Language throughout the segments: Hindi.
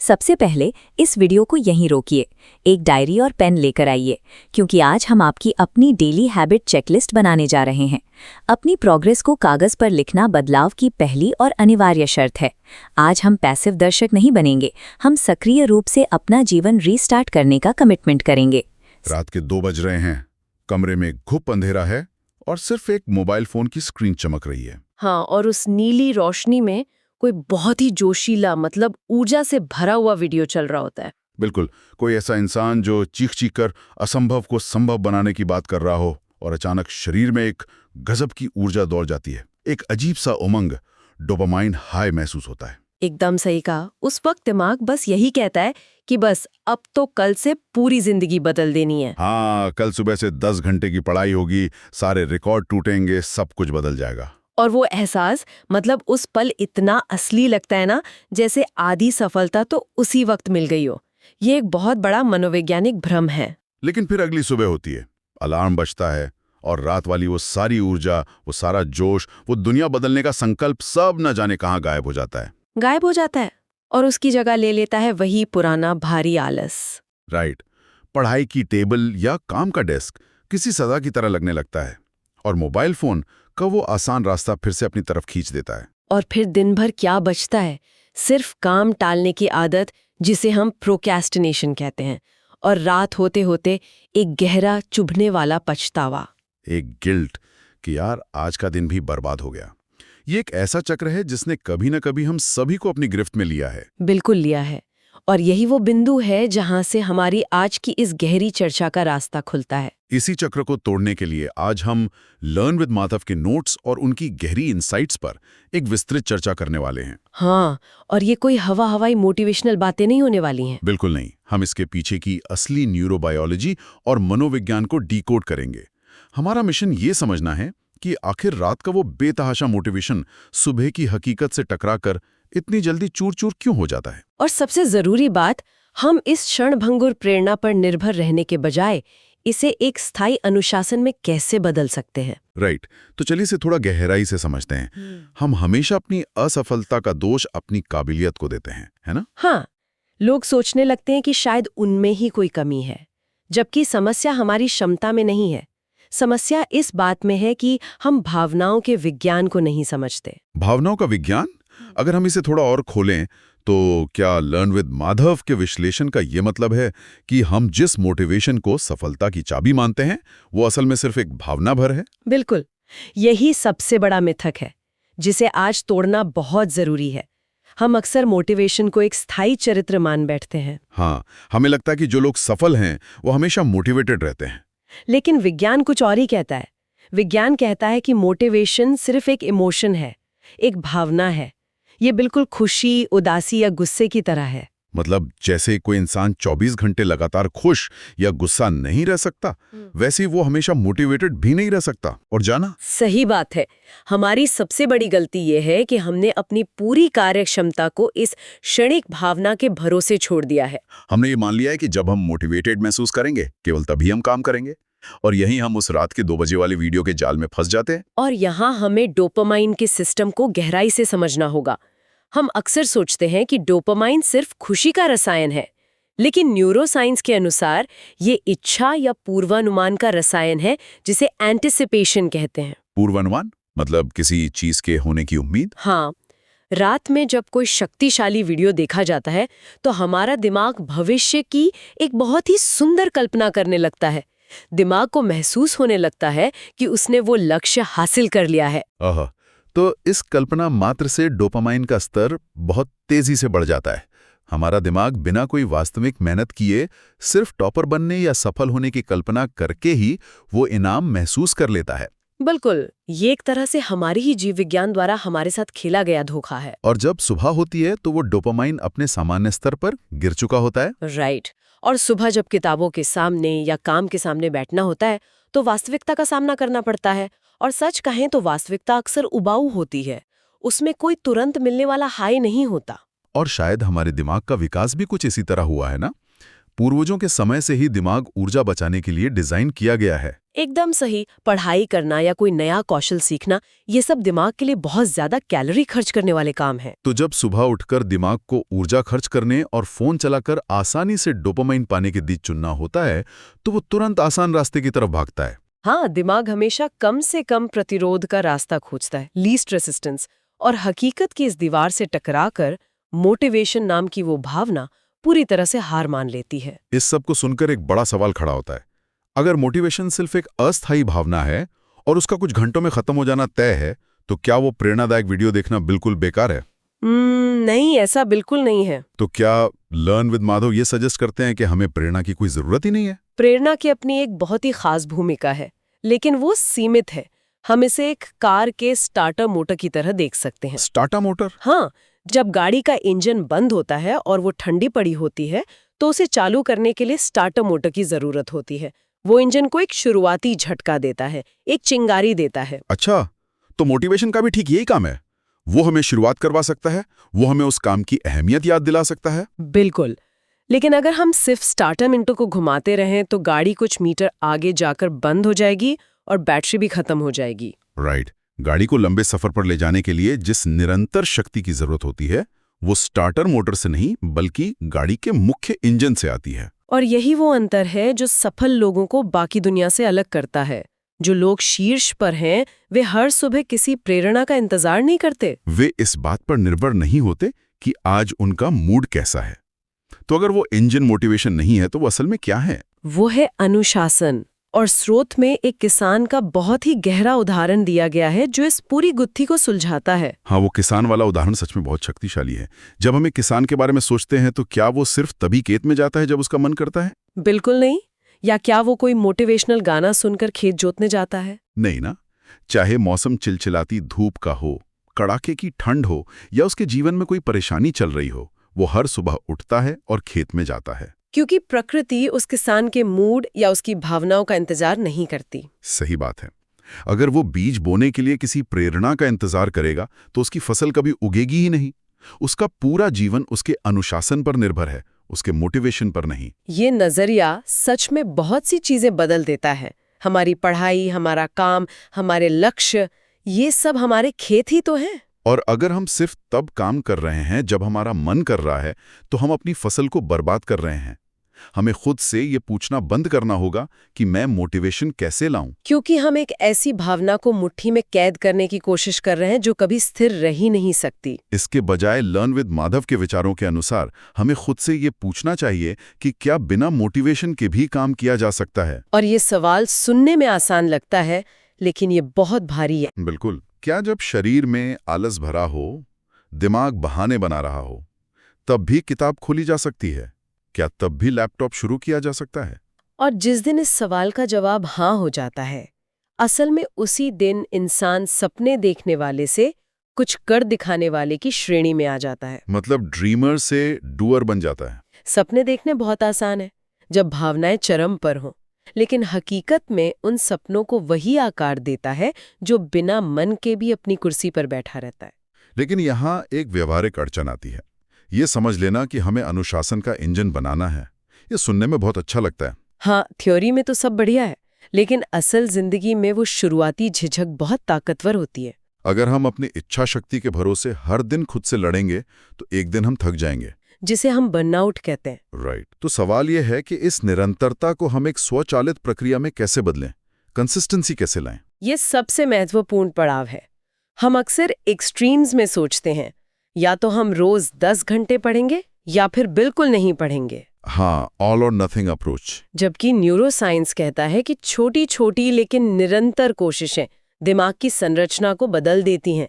सबसे पहले इस वीडियो को यहीं रोकिए, एक डायरी और पेन लेकर आइए, क्योंकि आज हम आपकी अपनी डेली हैबिट चेकलिस्ट बनाने जा रहे हैं। अपनी प्रोग्रेस को कागज पर लिखना बदलाव की पहली और अनिवार्य शर्त है। आज हम पैसिव दर्शक नहीं बनेंगे, हम सक्रिय रूप से अपना जीवन रीस्टार्ट करने का कमिटमेंट करेंगे। रात के 2 बज रहे हैं, कमरे में घुप अंधेरा है और सिर्फ एक मोबाइल फोन की स्क्रीन चमक रही है। हाँ, और उस नीली रोशनी में कोई बहुत ही जोशीला मतलब ऊर्जा से भरा हुआ वीडियो चल रहा होता है। बिल्कुल, कोई ऐसा इंसान जो चीख चीख कर असंभव को संभव बनाने की बात कर रहा हो और अचानक शरीर में एक गजब की ऊर्जा दौड़ जाती है। एक अजीब सा उमंग, डोपामाइन हाई महसूस होता है। एकदम सही कहा। उस वक्त दिमाग बस यही कहता है कि बस अब तो कल से पूरी जिंदगी बदल देनी है। हाँ, कल सुबह से 10 घंटे की पढ़ाई होगी, सारे रिकॉर्ड टूटेंगे, सब कुछ बदल जाएगा। और वो एहसास मतलब उस पल इतना असली लगता है ना, जैसे आधी सफलता तो उसी वक्त मिल गई हो। ये एक बहुत बड़ा मनोवैज्ञानिक भ्रम है। लेकिन फिर अगली सुबह होती है, अलार्म बजता है और रात वाली वो सारी ऊर्जा, वो सारा जोश, वो दुनिया बदलने का संकल्प सब न जाने कहाँ गायब हो जाता है। गायब हो जाता है और उसकी जगह ले लेता है वही पुराना भारी आलस। राइट, पढ़ाई की टेबल या काम का डेस्क किसी सजा की तरह लगने लगता है और मोबाइल फोन का वो आसान रास्ता फिर से अपनी तरफ खींच देता है। और फिर दिन भर क्या बचता है? सिर्फ काम टालने की आदत, जिसे हम प्रोक्रेस्टिनेशन कहते हैं, और रात होते होते एक गहरा चुभने वाला पछतावा, एक गिल्ट कि यार आज का दिन भी बर्बाद हो गया। ये एक ऐसा चक्र है जिसने कभी न कभी हम सभी को अपनी गिरफ्त में लिया है। बिल्कुल लिया है। और यही वो बिंदु है जहां से हमारी आज की इस गहरी चर्चा का रास्ता खुलता है। इसी चक्र को तोड़ने के लिए आज हम लर्न विद माधव के नोट्स और उनकी गहरी इनसाइट्स पर एक विस्तृत चर्चा करने वाले हैं। हाँ, और ये कोई हवाई मोटिवेशनल बातें नहीं होने वाली हैं। बिल्कुल नहीं, हम इसके पीछे की असली न्यूरोबायोलॉजी और मनोविज्ञान को डीकोड करेंगे। हमारा मिशन ये समझना है कि आखिर रात का वो बेतहाशा मोटिवेशन सुबह की हकीकत से टकराकर इतनी जल्दी चूर-चूर क्यों हो जाता है। और सबसे जरूरी बात, हम इस क्षणभंगुर प्रेरणा पर निर्भर रहने के बजाय इसे एक स्थायी अनुशासन में कैसे बदल सकते हैं। राइट, तो चलिए इसे थोड़ा गहराई से समझते हैं। हम हमेशा अपनी असफलता का दोष अपनी काबिलियत को देते हैं, है ना? हाँ, लोग सोचने लगते हैं कि शायद उनमें ही कोई कमी है, जबकि समस्या हमारी क्षमता में नहीं है। समस्या इस बात में है कि हम भावनाओं के विज्ञान को नहीं समझते। भावनाओं का विज्ञान? अगर हम इसे थोड़ा और खोलें तो क्या लर्न विद माधव के विश्लेषण का ये मतलब है कि हम जिस मोटिवेशन को सफलता की चाबी मानते हैं वो असल में सिर्फ एक भावना भर है? बिल्कुल, यही सबसे बड़ा मिथक है जिसे आज तोड़ना बहुत जरूरी है। हम अक्सर मोटिवेशन को एक स्थायी चरित्र मान बैठते हैं। हाँ, हमें लगता है कि जो लोग सफल हैं वो हमेशा मोटिवेटेड रहते हैं। लेकिन विज्ञान कुछ और ही कहता है। विज्ञान कहता है कि मोटिवेशन सिर्फ एक इमोशन है, एक भावना है। ये बिल्कुल खुशी, उदासी या गुस्से की तरह है। मतलब जैसे कोई इंसान 24 घंटे लगातार खुश या गुस्सा नहीं रह सकता, वैसे ही वो हमेशा मोटिवेटेड भी नहीं रह सकता। और जाना सही बात है। हमारी सबसे बड़ी गलती ये है कि हमने अपनी पूरी कार्यक्षमता को इस क्षणिक भावना के भरोसे छोड़ दिया है। हमने ये मान लिया है कि जब हम मोटिवेटेड महसूस करेंगे केवल तभी हम काम करेंगे, और यहीं हम उस रात के 2 बजे वाले वीडियो के जाल में फंस जाते हैं। और यहाँ हमें डोपामाइन के सिस्टम को गहराई से समझना होगा। हम अक्सर सोचते हैं कि डोपामाइन सिर्फ खुशी का रसायन है, लेकिन न्यूरोसाइंस के अनुसार ये इच्छा या पूर्वानुमान का रसायन है, जिसे एंटिसिपेशन कहते हैं। पूर्वानुमान मतलब किसी चीज के होने की उम्मीद? हाँ, रात में जब कोई शक्तिशाली वीडियो देखा जाता है तो हमारा दिमाग भविष्य की एक बहुत ही सुंदर कल्पना करने लगता है। दिमाग को महसूस होने लगता है कि उसने वो लक्ष्य हासिल कर लिया है। तो इस कल्पना मात्र से डोपामाइन का स्तर बहुत तेजी से बढ़ जाता है। हमारा दिमाग बिना कोई वास्तविक मेहनत किए सिर्फ टॉपर बनने या सफल होने की कल्पना करके ही वो इनाम महसूस कर लेता है। बिल्कुल, ये एक तरह से हमारी ही जीव विज्ञान द्वारा हमारे साथ खेला गया धोखा है। और जब सुबह होती है तो वो डोपामाइन अपने सामान्य स्तर पर गिर चुका होता है। राइट, और सुबह जब किताबों के सामने या काम के सामने बैठना होता है तो वास्तविकता का सामना करना पड़ता है। और सच कहें तो वास्तविकता अक्सर उबाऊ होती है, उसमें कोई तुरंत मिलने वाला हाई नहीं होता। और शायद हमारे दिमाग का विकास भी कुछ इसी तरह हुआ है ना। पूर्वजों के समय से ही दिमाग ऊर्जा बचाने के लिए डिजाइन किया गया है। एकदम सही। पढ़ाई करना या कोई नया कौशल सीखना, ये सब दिमाग के लिए बहुत ज्यादा कैलोरी खर्च करने वाले काम हैं। तो जब सुबह उठकर दिमाग को ऊर्जा खर्च करने और फोन चलाकर आसानी से डोपामाइन पाने के बीच चुनना होता है, तो वो तुरंत आसान रास्ते की तरफ भागता है। हाँ, दिमाग हमेशा कम से कम प्रतिरोध का रास्ता खोजता है, लीस्ट रेसिस्टेंस। और हकीकत की इस दीवार से टकराकर मोटिवेशन नाम की वो भावना पूरी तरह से हार मान लेती है। इस सब को सुनकर एक बड़ा सवाल खड़ा होता है। अगर मोटिवेशन सिर्फ एक अस्थायी भावना है और उसका कुछ घंटों में खत्म हो जाना तय है, तो क्या वो प्रेरणादायक वीडियो देखना बिल्कुल बेकार है? नहीं, ऐसा बिल्कुल नहीं है। तो क्या लर्न विद माधव ये सजेस्ट करते हैं कि हमें प्रेरणा की कोई जरूरत ही नहीं है? प्रेरणा की अपनी एक बहुत ही खास भूमिका है, लेकिन वो सीमित है। हम इसे एक कार के स्टार्टर मोटर की तरह देख सकते हैं। Starter motor? हाँ, जब गाड़ी का इंजन बंद होता है और वो ठंडी पड़ी होती है, तो उसे चालू करने के लिए स्टार्टर मोटर की जरूरत होती है। वो इंजन को एक शुरुआती झटका देता है, एक चिंगारी देता है। अच्छा, तो मोटिवेशन का भी ठीक यही काम है। वो हमें शुरुआत करवा सकता है, वो हमें उस काम की अहमियत याद दिला सकता है। बिल्कुल। लेकिन अगर हम सिर्फ स्टार्टर मिनटों को घुमाते रहें तो गाड़ी कुछ मीटर आगे जाकर बंद हो जाएगी और बैटरी भी खत्म हो जाएगी। राइट। गाड़ी को लंबे सफर पर ले जाने के लिए जिस निरंतर शक्ति की जरूरत होती है, वो स्टार्टर मोटर से नहीं बल्कि गाड़ी के मुख्य इंजन से आती है। और यही वो अंतर है जो सफल लोगों को बाकी दुनिया से अलग करता है। जो लोग शीर्ष पर हैं, वे हर सुबह किसी प्रेरणा का इंतजार नहीं करते। वे इस बात पर निर्भर नहीं होते कि आज उनका मूड कैसा है। तो अगर वो इंजन मोटिवेशन नहीं है, तो वो असल में क्या है? वो है अनुशासन। और स्रोत में एक किसान का बहुत ही गहरा उदाहरण दिया गया है जो इस पूरी गुत्थी को सुलझाता है। हाँ, वो किसान वाला उदाहरण सच में बहुत शक्तिशाली है। जब हम एक किसान के बारे में सोचते हैं, तो क्या वो सिर्फ तभी खेत में जाता है जब उसका मन करता है? बिल्कुल नहीं। या क्या वो कोई मोटिवेशनल गाना सुनकर खेत जोतने जाता है? नहीं ना। चाहे मौसम चिलचिलाती धूप का हो, कड़ाके की ठंड हो या उसके जीवन में कोई परेशानी चल रही हो, वो हर सुबह उठता है और खेत में जाता है। क्योंकि प्रकृति उस किसान के मूड या उसकी भावनाओं का इंतजार नहीं करती। सही बात है। अगर वो बीज बोने के लिए किसी प्रेरणा का इंतजार करेगा, तो उसकी फसल कभी उगेगी ही नहीं। उसका पूरा जीवन उसके अनुशासन पर निर्भर है, उसके मोटिवेशन पर नहीं। ये नजरिया सच में बहुत सी चीजें बदल देता है। हमारी पढ़ाई, हमारा काम, हमारे लक्ष्य, ये सब हमारे खेत ही तो हैं। और अगर हम सिर्फ तब काम कर रहे हैं जब हमारा मन कर रहा है, तो हम अपनी फसल को बर्बाद कर रहे हैं। हमें खुद से ये पूछना बंद करना होगा कि मैं मोटिवेशन कैसे लाऊं? क्योंकि हम एक ऐसी भावना को मुट्ठी में कैद करने की कोशिश कर रहे हैं जो कभी स्थिर रह ही नहीं सकती। इसके बजाय लर्न विद माधव के विचारों के अनुसार हमें खुद से ये पूछना चाहिए कि क्या बिना मोटिवेशन के भी काम किया जा सकता है? और ये सवाल सुनने में आसान लगता है, लेकिन ये बहुत भारी है। बिल्कुल। क्या जब शरीर में आलस भरा हो, दिमाग बहाने बना रहा हो, तब भी किताब खोली जा सकती है? क्या तब भी लैपटॉप शुरू किया जा सकता है? और जिस दिन इस सवाल का जवाब हाँ हो जाता है, असल में उसी दिन इंसान सपने देखने वाले से कुछ कर दिखाने वाले की श्रेणी में आ जाता है। मतलब ड्रीमर से डूअर बन जाता है। सपने देखने बहुत आसान है जब भावनाएं चरम पर हों, लेकिन हकीकत में उन सपनों को वही आकार देता है जो बिना मन के भी अपनी कुर्सी पर बैठा रहता है। लेकिन यहाँ एक व्यवहारिक अड़चन आती है। ये समझ लेना कि हमें अनुशासन का इंजन बनाना है, ये सुनने में बहुत अच्छा लगता है। हाँ, थ्योरी में तो सब बढ़िया है, लेकिन असल जिंदगी में वो शुरुआती झिझक बहुत ताकतवर होती है। अगर हम अपनी इच्छा शक्ति के भरोसे हर दिन खुद से लड़ेंगे, तो एक दिन हम थक जाएंगे, जिसे हम बर्नआउट कहते हैं। राइट। तो सवाल यह है कि इस निरंतरता को हम एक स्वचालित प्रक्रिया में कैसे बदलें, कंसिस्टेंसी कैसे लाएं? ये सबसे महत्वपूर्ण पड़ाव है। हम अक्सर एक्सट्रीम्स में सोचते हैं, या तो हम रोज 10 घंटे पढ़ेंगे या फिर बिल्कुल नहीं पढ़ेंगे। हाँ, ऑल और नथिंग अप्रोच। जबकि न्यूरोसाइंस कहता है कि छोटी छोटी लेकिन निरंतर कोशिशें दिमाग की संरचना को बदल देती हैं।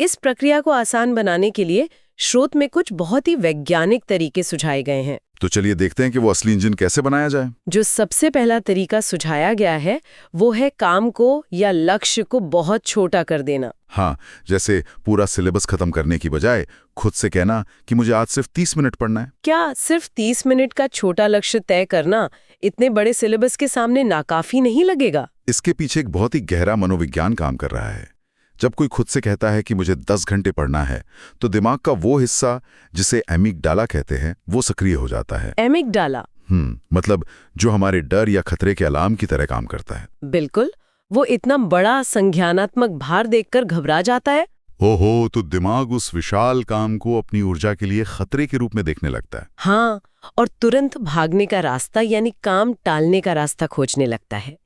इस प्रक्रिया को आसान बनाने के लिए स्रोत में कुछ बहुत ही वैज्ञानिक तरीके सुझाए गए हैं। तो चलिए देखते हैं कि वो असली इंजन कैसे बनाया जाए। जो सबसे पहला तरीका सुझाया गया है वो है काम को या लक्ष्य को बहुत छोटा कर देना। हाँ, जैसे पूरा सिलेबस खत्म करने की बजाय खुद से कहना कि मुझे आज सिर्फ 30 मिनट पढ़ना है। क्या सिर्फ 30 मिनट का छोटा लक्ष्य तय करना इतने बड़े सिलेबस के सामने नाकाफी नहीं लगेगा? इसके पीछे एक बहुत ही गहरा मनोविज्ञान काम कर रहा है। जब कोई खुद से कहता है कि मुझे 10 घंटे पढ़ना है, तो दिमाग का वो हिस्सा जिसे एमिगडाला कहते हैं, वो सक्रिय हो जाता है। एमिगडाला? मतलब जो हमारे डर या खतरे के अलार्म की तरह काम करता है। बिल्कुल, वो इतना बड़ा संज्ञानात्मक भार देखकर घबरा जाता है। ओहो, तो दिमाग उस विशाल काम को अपनी ऊर्जा के लिए खतरे के रूप में देखने लगता है। हाँ, और तुरंत भागने का रास्ता यानी काम टालने का रास्ता खोजने लगता है।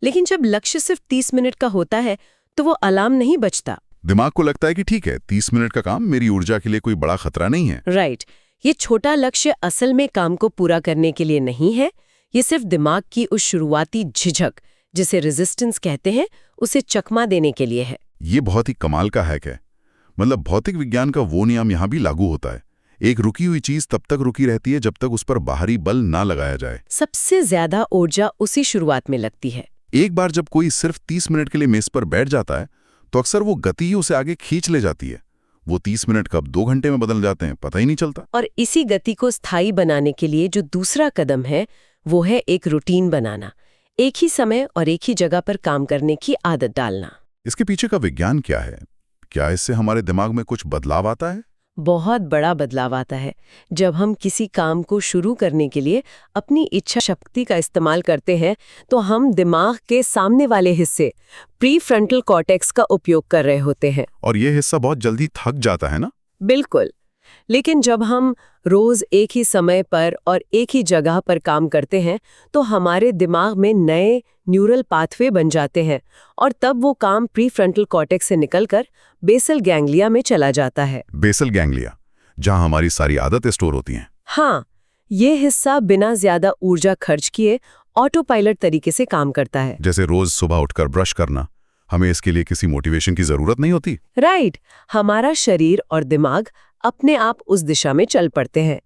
लेकिन जब लक्ष्य सिर्फ 30 मिनट का होता है तो वो अलार्म नहीं बजता। दिमाग को लगता है कि ठीक है, 30 मिनट का काम मेरी ऊर्जा के लिए कोई बड़ा खतरा नहीं है। राइट, ये छोटा लक्ष्य असल में काम को पूरा करने के लिए नहीं है। ये सिर्फ दिमाग की उस शुरुआती झिझक, जिसे रेजिस्टेंस कहते हैं, उसे चकमा देने के लिए है। ये बहुत ही कमाल का हैक है। मतलब भौतिक विज्ञान का वो नियम यहाँ भी लागू होता है। एक रुकी हुई चीज तब तक रुकी रहती है जब तक उस पर बाहरी बल ना लगाया जाए। सबसे ज्यादा ऊर्जा उसी शुरुआत में लगती है। एक बार जब कोई सिर्फ 30 मिनट के लिए मेज पर बैठ जाता है तो अक्सर वो गति ही उसे आगे खींच ले जाती है। वो 30 मिनट कब 2 घंटे में बदल जाते हैं पता ही नहीं चलता। और इसी गति को स्थायी बनाने के लिए जो दूसरा कदम है वो है एक रूटीन बनाना, एक ही समय और एक ही जगह पर काम करने की आदत डालना। इसके पीछे का विज्ञान क्या है? क्या इससे हमारे दिमाग में कुछ बदलाव आता है? बहुत बड़ा बदलाव आता है। जब हम किसी काम को शुरू करने के लिए अपनी इच्छा शक्ति का इस्तेमाल करते हैं तो हम दिमाग के सामने वाले हिस्से प्रीफ्रंटल कॉर्टेक्स का उपयोग कर रहे होते हैं। और ये हिस्सा बहुत जल्दी थक जाता है ना? बिल्कुल। लेकिन जब हम रोज एक ही समय पर और एक ही जगह पर काम करते हैं तो हमारे दिमाग में नए न्यूरल पाथवे बन जाते हैं और तब वो काम प्रीफ्रंटल कॉर्टेक्स से निकलकर बेसल गैंग्लिया में चला जाता है। बेसल गैंग्लिया, जहां हमारी सारी आदतें स्टोर होती हैं। हाँ, ये हिस्सा बिना ज्यादा ऊर्जा खर्च किए ऑटो पायलट तरीके से काम करता है। जैसे रोज सुबह उठकर ब्रश करना, हमें इसके लिए किसी मोटिवेशन की जरूरत नहीं होती। राइट, हमारा शरीर और दिमाग अपने आप उस दिशा में चल पड़ते हैं।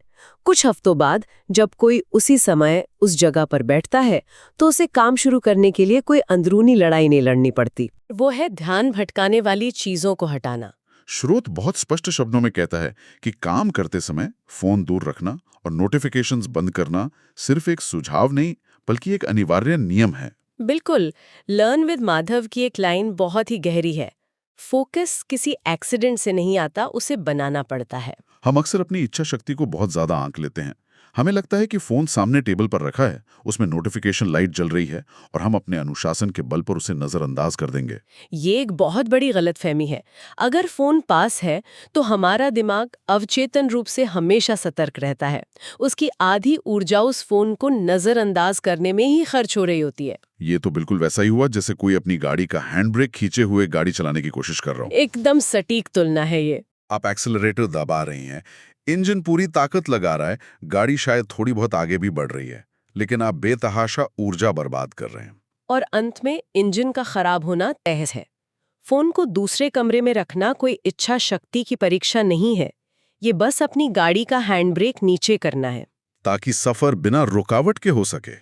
कुछ हफ्तों बाद जब कोई उसी समय उस जगह पर बैठता है तो उसे काम शुरू करने के लिए कोई अंदरूनी लड़ाई नहीं लड़नी पड़ती। वो है ध्यान भटकाने वाली चीजों को हटाना। स्रोत बहुत स्पष्ट शब्दों में कहता है कि काम करते समय फोन दूर रखना और नोटिफिकेशंस बंद करना सिर्फ एक सुझाव नहीं बल्कि एक अनिवार्य नियम है। बिल्कुल। लर्न विद माधव की एक लाइन बहुत ही गहरी है, फोकस किसी एक्सीडेंट से नहीं आता, उसे बनाना पड़ता है। हम अक्सर अपनी इच्छा शक्ति को बहुत ज्यादा आंक लेते हैं। हमें लगता है कि फोन सामने टेबल पर रखा है, उसमें नोटिफिकेशन लाइट जल रही है और हम अपने अनुशासन के बल पर उसे नजरअंदाज कर देंगे। ये एक बहुत बड़ी गलतफहमी है। अगर फोन पास है तो हमारा दिमाग अवचेतन रूप से हमेशा सतर्क रहता है। उसकी आधी ऊर्जा उस फोन को नजरअंदाज करने में ही खर्च हो रही होती है। ये तो बिल्कुल वैसा ही हुआ जैसे कोई अपनी गाड़ी का हैंड ब्रेक खींचे हुए गाड़ी चलाने की कोशिश कर रहा हो। एकदम सटीक तुलना है ये। आप एक्सेलरेटर दबा रही हैं, इंजन पूरी ताकत लगा रहा है, गाड़ी शायद थोड़ी बहुत आगे भी बढ़ रही है, लेकिन आप बेतहाशा ऊर्जा बर्बाद कर रहे हैं। और अंत में इंजन का खराब होना तय है। फोन को दूसरे कमरे में रखना कोई इच्छा शक्ति की परीक्षा नहीं है। ये बस अपनी गाड़ी का हैंड ब्रेक नीचे करना है ताकि सफर बिना रुकावट के हो सके।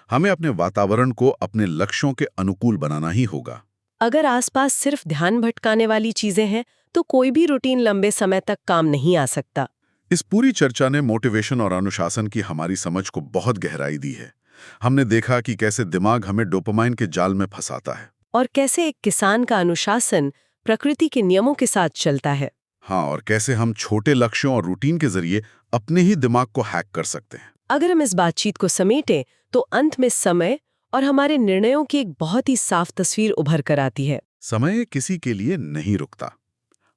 हमें अपने वातावरण को अपने लक्ष्यों के अनुकूल बनाना ही होगा। अगर आसपास सिर्फ ध्यान भटकाने वाली चीजें हैं तो कोई भी रूटीन लंबे समय तक काम नहीं आ सकता। इस पूरी चर्चा ने मोटिवेशन और अनुशासन की हमारी समझ को बहुत गहराई दी है। हमने देखा कि कैसे दिमाग हमें डोपामाइन के जाल में फंसाता है और कैसे एक किसान का अनुशासन प्रकृति के नियमों के साथ चलता है। हाँ, और कैसे हम छोटे लक्ष्यों और रूटीन के जरिए अपने ही दिमाग को हैक कर सकते हैं। अगर हम इस बातचीत को समेटें तो अंत में समय और हमारे निर्णयों की एक बहुत ही साफ तस्वीर उभर कर आती है। समय किसी के लिए नहीं रुकता।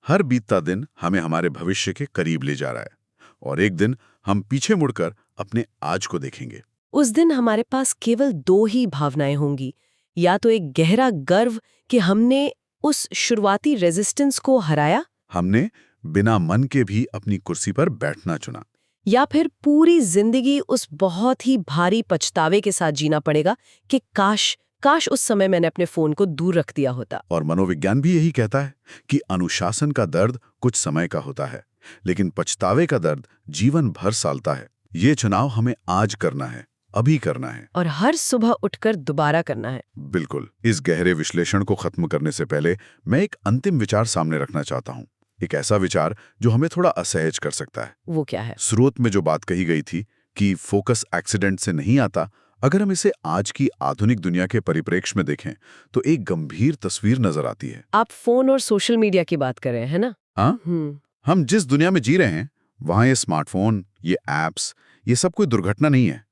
हर बीतता दिन हमें हमारे भविष्य के करीब ले जा रहा है और एक दिन हम पीछे मुड़कर अपने आज को देखेंगे। उस दिन हमारे पास केवल 2 ही भावनाएं होंगी, या तो एक गहरा गर्व कि हमने उस शुरुआती रेजिस्टेंस को हराया, हमने बिना मन के भी अपनी कुर्सी पर बैठना चुना, या फिर पूरी जिंदगी उस बहुत ही भारी पछतावे के साथ जीना पड़ेगा कि काश उस समय मैंने अपने फोन को दूर रख दिया होता। और मनोविज्ञान भी यही कहता है कि अनुशासन का दर्द कुछ समय का होता है, लेकिन पछतावे का दर्द जीवन भर सालता है। ये चुनाव हमें आज करना है, अभी करना है, और हर सुबह उठकर दोबारा करना है। बिल्कुल। इस गहरे विश्लेषण को खत्म करने से पहले मैं एक अंतिम विचार सामने रखना चाहता हूँ। एक ऐसा विचार जो हमें थोड़ा असहज कर सकता है। वो क्या है? स्रोत में जो बात कही गई थी कि फोकस एक्सीडेंट से नहीं आता, अगर हम इसे आज की आधुनिक दुनिया के परिप्रेक्ष्य में देखें तो एक गंभीर तस्वीर नजर आती है। आप फोन और सोशल मीडिया की बात कर रहे हैं ना? हाँ, हम जिस दुनिया में जी रहे हैं वहां ये स्मार्टफोन, ये एप्स, ये सब कोई दुर्घटना नहीं है।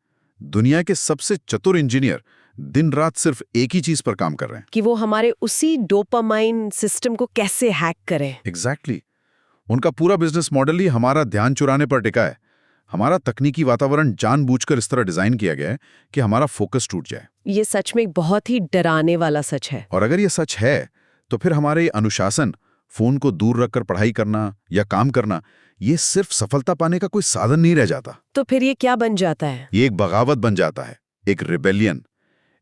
दुनिया के सबसे चतुर इंजीनियर दिन रात सिर्फ एक ही चीज पर काम कर रहे हैं। कि वो हमारे उसी डोपामाइन सिस्टम को कैसे हैक करें। एग्जैक्टली। उनका पूरा बिजनेस मॉडल ही हमारा ध्यान चुराने पर टिका है। हमारा तकनीकी वातावरण जानबूझकर इस तरह डिजाइन किया गया है कि हमारा फोकस टूट जाए। ये सच में एक बहुत ही डराने वाला सच है। और अगर ये सच है तो फिर हमारे अनुशासन, फोन को दूर रखकर पढ़ाई करना या काम करना, ये सिर्फ सफलता पाने का कोई साधन नहीं रह जाता। तो फिर ये क्या बन जाता है? ये एक बगावत बन जाता है, एक रिबेलियन।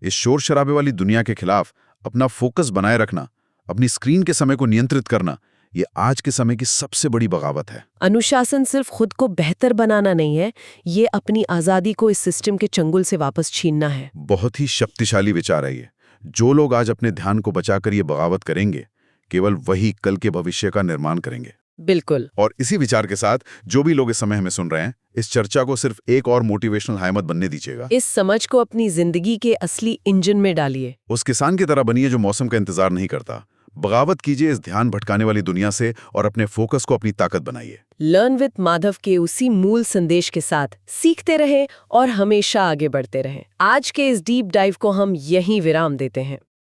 इस शोर शराबे वाली दुनिया के खिलाफ अपना फोकस बनाए रखना, अपनी स्क्रीन के समय को नियंत्रित करना, ये आज के समय की सबसे बड़ी बगावत है। अनुशासन सिर्फ खुद को बेहतर बनाना नहीं है, ये अपनी आजादी को इस सिस्टम के चंगुल से वापस छीनना है। बहुत ही शक्तिशाली विचार है ये। जो लोग आज अपने ध्यान को बचाकर ये बगावत करेंगे, केवल वही कल के भविष्य का निर्माण करेंगे। बिल्कुल। और इसी विचार के साथ जो भी लोग इस समय हमें सुन रहे हैं, इस चर्चा को सिर्फ एक और मोटिवेशनल हाइमत बनने दीजिएगा। इस समझ को अपनी जिंदगी के असली इंजन में डालिए। उस किसान की तरह बनिए जो मौसम का इंतजार नहीं करता। बगावत कीजिए इस ध्यान भटकाने वाली दुनिया से और अपने फोकस को अपनी ताकत बनाइए। लर्न विद माधव के उसी मूल संदेश के साथ सीखते रहें और हमेशा आगे बढ़ते रहें। आज के इस डीप डाइव को हम यहीं विराम देते हैं।